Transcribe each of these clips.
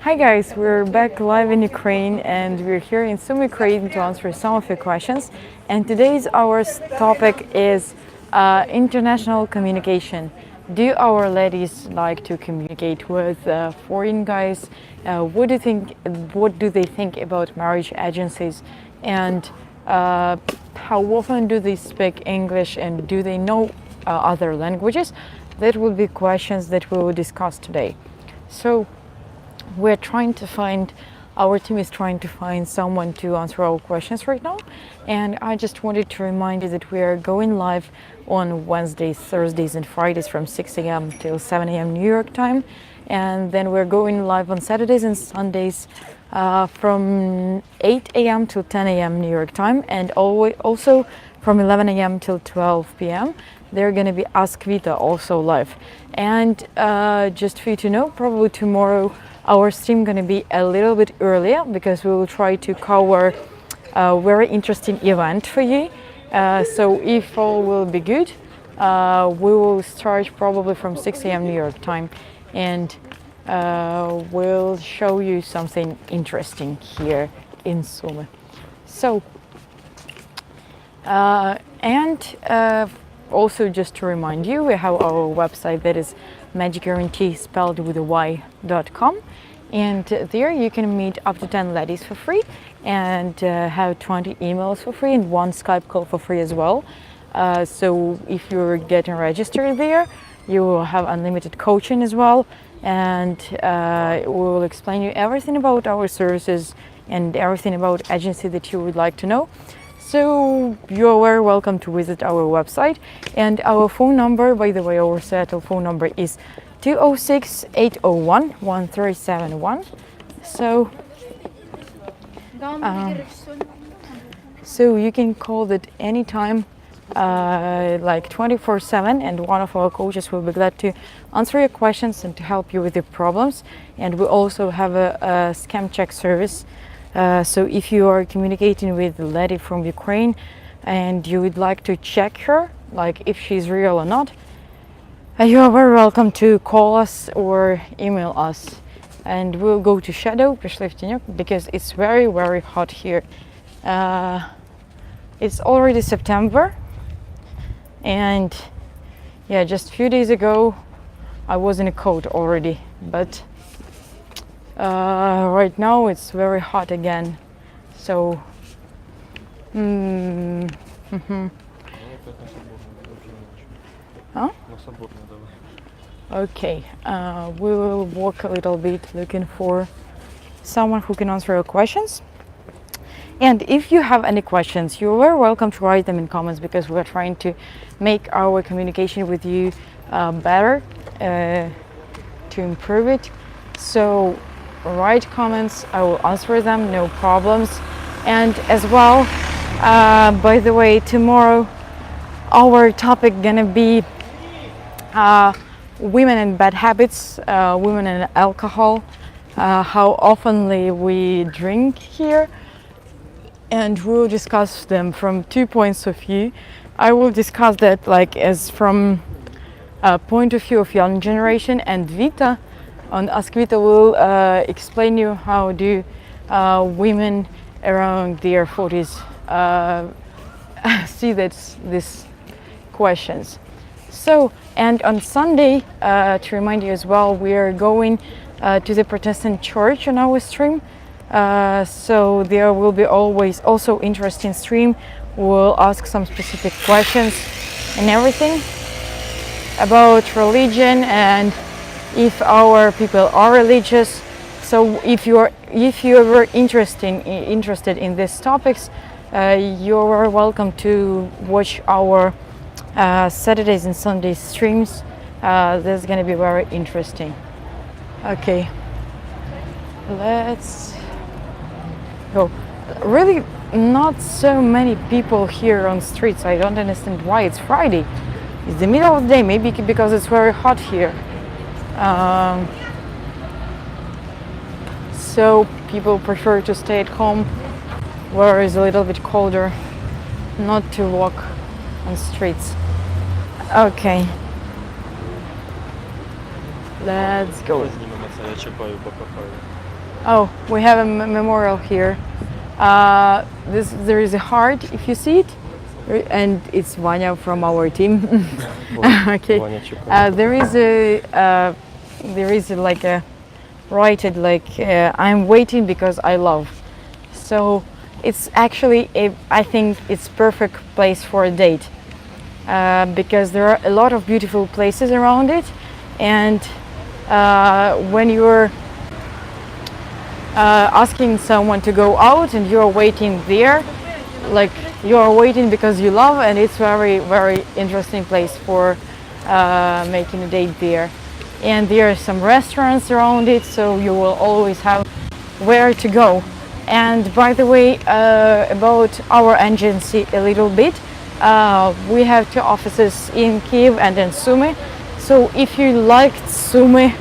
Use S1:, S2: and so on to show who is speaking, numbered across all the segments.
S1: Hi guys, we're back live in Ukraine and we're here in Sumy, Ukraine to answer some of your questions. And today's our topic is international communication. Do our ladies like to communicate with foreign guys? What do you think? What do they think about marriage agencies? And how often do they speak English? And do they know other languages? That will be questions that we will discuss today. So we're trying to find, our team is trying to find someone to answer our questions right now. And I just wanted to remind you that we are going live on Wednesdays, Thursdays, and Fridays from 6 a.m. till 7 a.m. New York time. And then we're going live on Saturdays and Sundays from 8 a.m. till 10 a.m. New York time. And also from 11 a.m. till 12 p.m. They're going to be Ask Vita also live. And just for you to know, probably tomorrow our stream going to be a little bit earlier because we will try to cover a very interesting event for you. So if all will be good, we will start probably from 6 a.m. New York time, and we'll show you something interesting here in Sumy. So, also just to remind you, we have our website that is Magic Guarantee spelled with a y.com, and there you can meet up to 10 ladies for free and have 20 emails for free and 1 Skype call for free as well. So if you're getting registered there, you will have unlimited coaching as well, and we will explain you everything about our services and everything about agency that you would like to know. So you're very welcome to visit our website, and our phone number, by the way, our Seattle phone number is 206-801-1371. So you can call that anytime, like 24/7, and one of our coaches will be glad to answer your questions and to help you with your problems. And we also have a scam check service. So if you are communicating with a lady from Ukraine and you would like to check her, like if she's real or not, you are very welcome to call us or email us. And we'll go to Shadow, because it's very, very hot here. It's already September, and yeah, just a few days ago I was in a coat already, but right now it's very hot again. So huh? Okay, we will walk a little bit looking for someone who can answer your questions. And if you have any questions, you're very welcome to write them in comments, because we're trying to make our communication with you better, to improve it. So write comments, I will answer them, no problems. And as well, by the way, tomorrow our topic gonna be women and bad habits, women and alcohol, how oftenly we drink here, and we'll discuss them from 2 points of view. I will discuss that like as from a point of view of young generation, and Vita on Ask Vita will explain you how do women around their 40s see these questions. So, and on Sunday, to remind you as well, we are going to the Protestant church on our stream. So there will be always also interesting stream. We'll ask some specific questions and everything about religion, and if our people are religious. So if you are interested in these topics, you are welcome to watch our Saturdays and Sundays streams. This is going to be very interesting. Okay, let's go. Really not so many people here on streets. I don't understand why. It's Friday. It's the middle of the day, maybe because it's very hot here. So people prefer to stay at home where it's a little bit colder, not to walk on streets. Okay, let's go.
S2: Я чекаю, поки хай.
S1: Oh, we have a memorial here. There is a heart, if you see it, and it's Vanya from our team. Okay.
S2: Ваня чекає.
S1: There is like a written like I'm waiting because I love. So it's actually I think it's perfect place for a date because there are a lot of beautiful places around it, and when you're asking someone to go out and you're waiting there, like you're waiting because you love, and it's very interesting place for making a date there. And there are some restaurants around it, so you will always have where to go. And by the way, about our agency a little bit, we have 2 offices in Kyiv and in Sumy. So if you liked Sumy,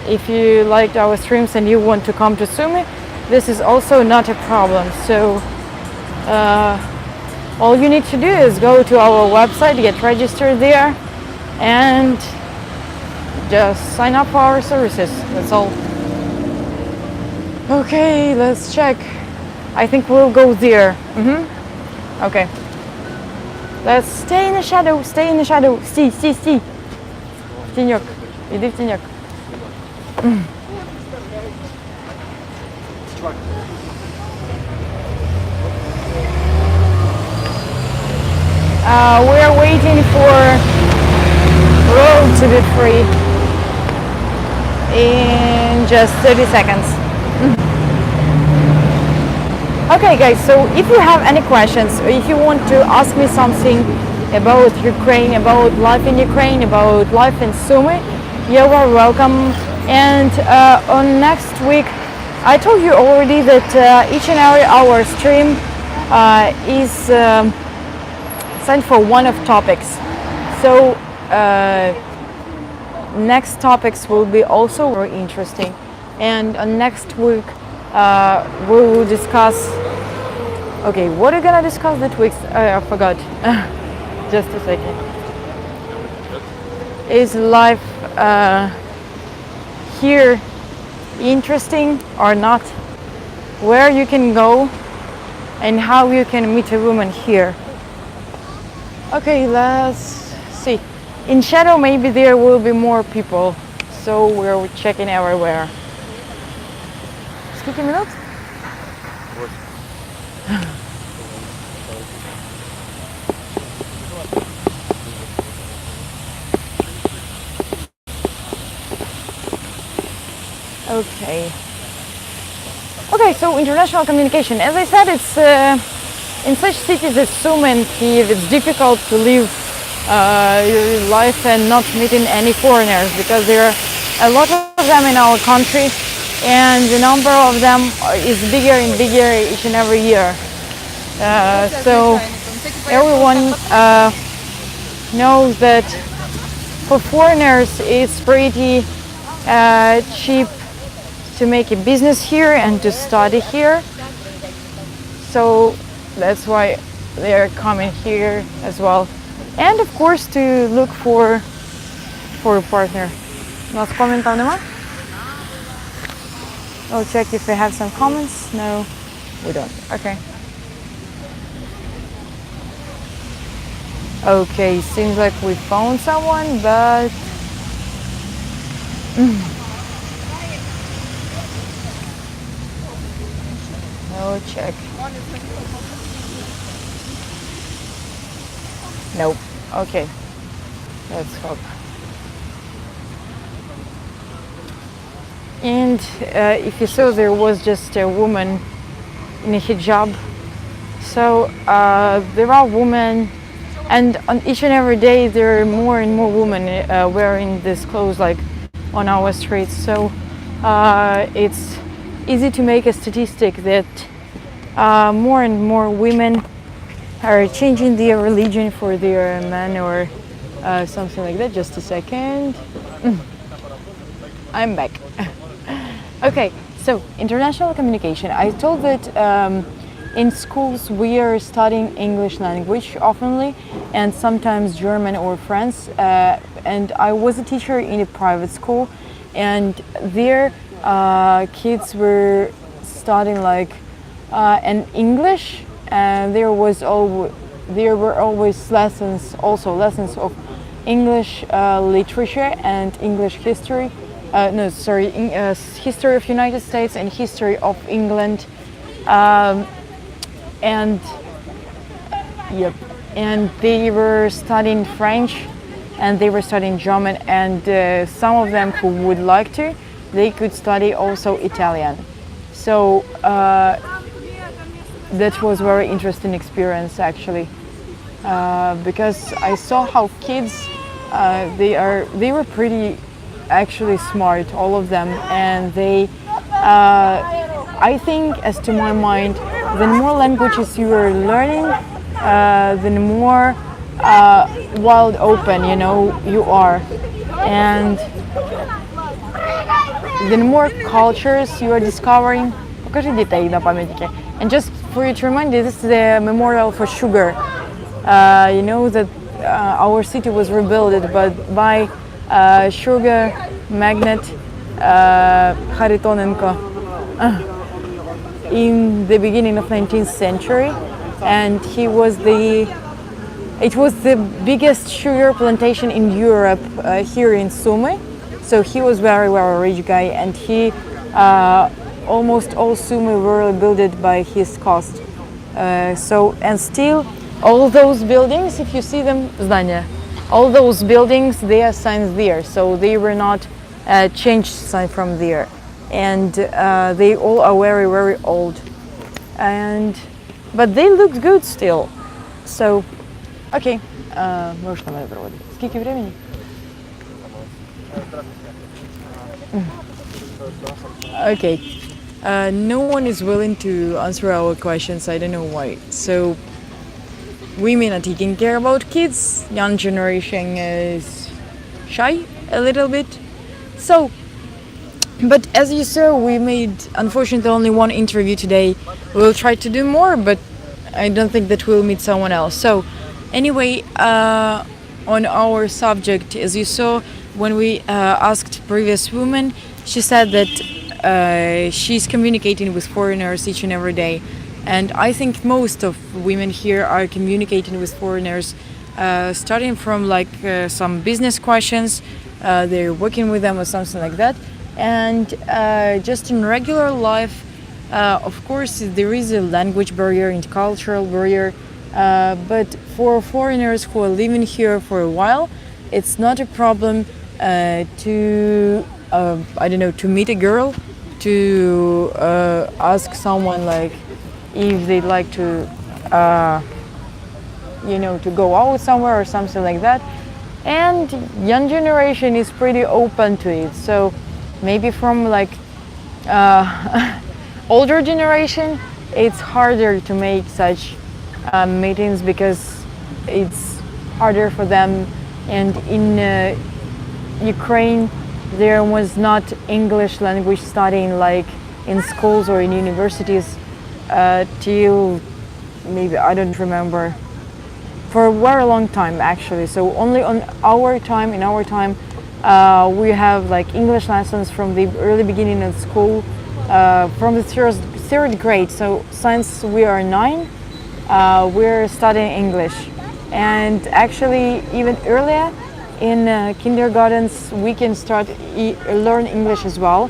S1: if you liked our streams and you want to come to Sumy, this is also not a problem. So all you need to do is go to our website, get registered there, and just sign up for our services. That's all. Okay, let's check. I think we'll go there. Okay. Let's stay in the shadow, stay in the shadow. Стій. В тіньок. Іди в тіньок. We're waiting for road to be free in just 30 seconds. Okay guys, so if you have any questions, or if you want to ask me something about Ukraine, about life in Ukraine, about life in Sumy, you are welcome. And on next week, I told you already that each and every hour stream is sent for one of topics. So next topics will be also very interesting. And on next week, we will discuss. Okay, what are we gonna discuss that week? I forgot. Just a second. Is life here interesting or not? Where you can go and how you can meet a woman here. Okay, let's see. In shadow, maybe there will be more people, so we're checking everywhere. Скільки минут? Okay. Okay, so international communication. As I said, it's in such cities as Sumy and Kyiv, it's difficult to live your life and not meeting any foreigners because there are a lot of them in our country, and the number of them is bigger and bigger each and every year. So everyone knows that for foreigners it's pretty cheap to make a business here and to study here. So that's why they're coming here as well. And of course to look for a partner. Not коментів нема? I'll check if we have some comments. No, we don't. Okay. Okay, seems like we found someone, but no check. Nope. Okay. Let's hope. And if you saw, there was just a woman in a hijab. So there are women, and on each and every day there are more and more women wearing this clothes, like on our streets. So it's easy to make a statistic that more and more women are changing their religion for their men or something like that. Just a second. I'm back. Okay, so international communication. I told that in schools we are studying English language oftenly, and sometimes German or French. And I was a teacher in a private school, and their kids were studying like in English, and there were always lessons, also lessons of English literature and English history. No, sorry, history of United States and history of England, and yep, and they were studying French, and they were studying German, and some of them who would like to, they could study also Italian. So that was very interesting experience actually, because I saw how kids they were pretty actually smart, all of them, and they I think, as to my mind, the more languages you are learning, the more wild open you are, and the more cultures you are discovering. Покажи дітей на пам'ятники. And just for you to remind you, this is the memorial for sugar. You know that our city was rebuilt by sugar magnate Kharitonenko in the beginning of 19th century, and it was the biggest sugar plantation in Europe here in Sumy. So he was very rich guy, and he almost all Sumy were built by his cost. So, and still all those buildings, if you see them, здания, all those buildings, they are signs there, so they were not changed sign from there, and they all are very old, but they look good still. So, okay, можешь на меня проводить. Сколько времени? Okay, no one is willing to answer our questions. I don't know why. So women are taking care about kids. Young generation is shy a little bit. So, but as you saw, we made unfortunately only one interview today. We'll try to do more, but I don't think that we'll meet someone else. So anyway, on our subject, as you saw, when we asked previous woman, she said that she's communicating with foreigners each and every day. And I think most of women here are communicating with foreigners, starting from like some business questions, they're working with them or something like that. And just in regular life, of course, there is a language barrier and cultural barrier. But for foreigners who are living here for a while, it's not a problem to, I don't know, to meet a girl, to ask someone like if they'd like to, to go out somewhere or something like that. And young generation is pretty open to it. So maybe from like older generation, it's harder to make such meetings because it's harder for them. And in Ukraine, there was not English language studying like in schools or in universities till maybe, I don't remember, for a very long time actually. So only in our time, we have like English lessons from the early beginning of school, from the third grade. So since we are 9, we're studying English. And actually even earlier in kindergartens we can start learn English as well,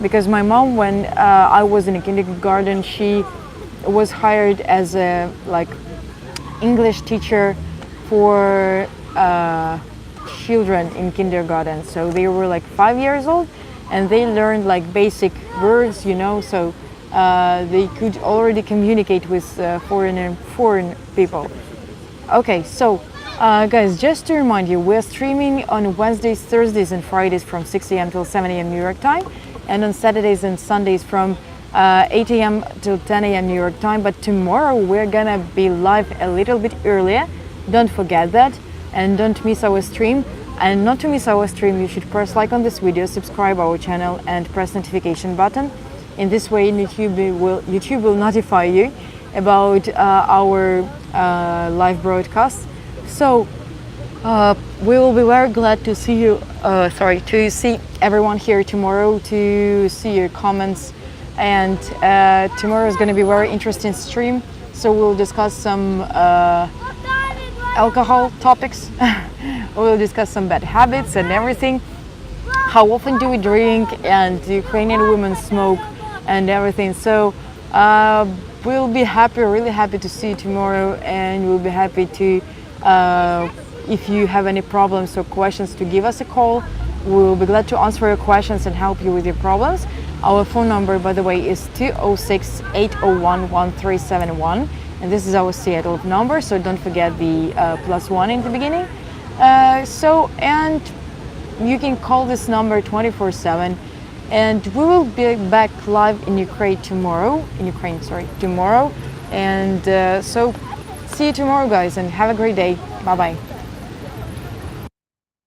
S1: because my mom, when I was in a kindergarten, she was hired as a like English teacher for children in kindergarten. So they were like 5 years old and they learned like basic words, so they could already communicate with foreign people. Okay, so guys, just to remind you, we're streaming on Wednesdays, Thursdays and Fridays from 6 a.m. till 7 a.m. New York time, and on Saturdays and Sundays from 8 a.m. till 10 a.m. New York time. But tomorrow we're gonna be live a little bit earlier. Don't forget that, and don't miss our stream. And not to miss our stream, you should press like on this video, subscribe our channel and press notification button. In this way YouTube will notify you about our live broadcast. So We will be very glad to see you, to see everyone here tomorrow, to see your comments. And tomorrow is going to be a very interesting stream. So we'll discuss some alcohol topics. We'll discuss some bad habits and everything. How often do we drink, and the Ukrainian women smoke and everything. So we'll be happy, really happy to see you tomorrow, and we'll be happy to, if you have any problems or questions, to give us a call. We'll be glad to answer your questions and help you with your problems. Our phone number, by the way, is 206-801-1371, and this is our Seattle number, so don't forget the +1 in the beginning. And you can call this number 24/7, and we will be back live in Ukraine tomorrow. And so see you tomorrow, guys, and have a great day. Bye bye.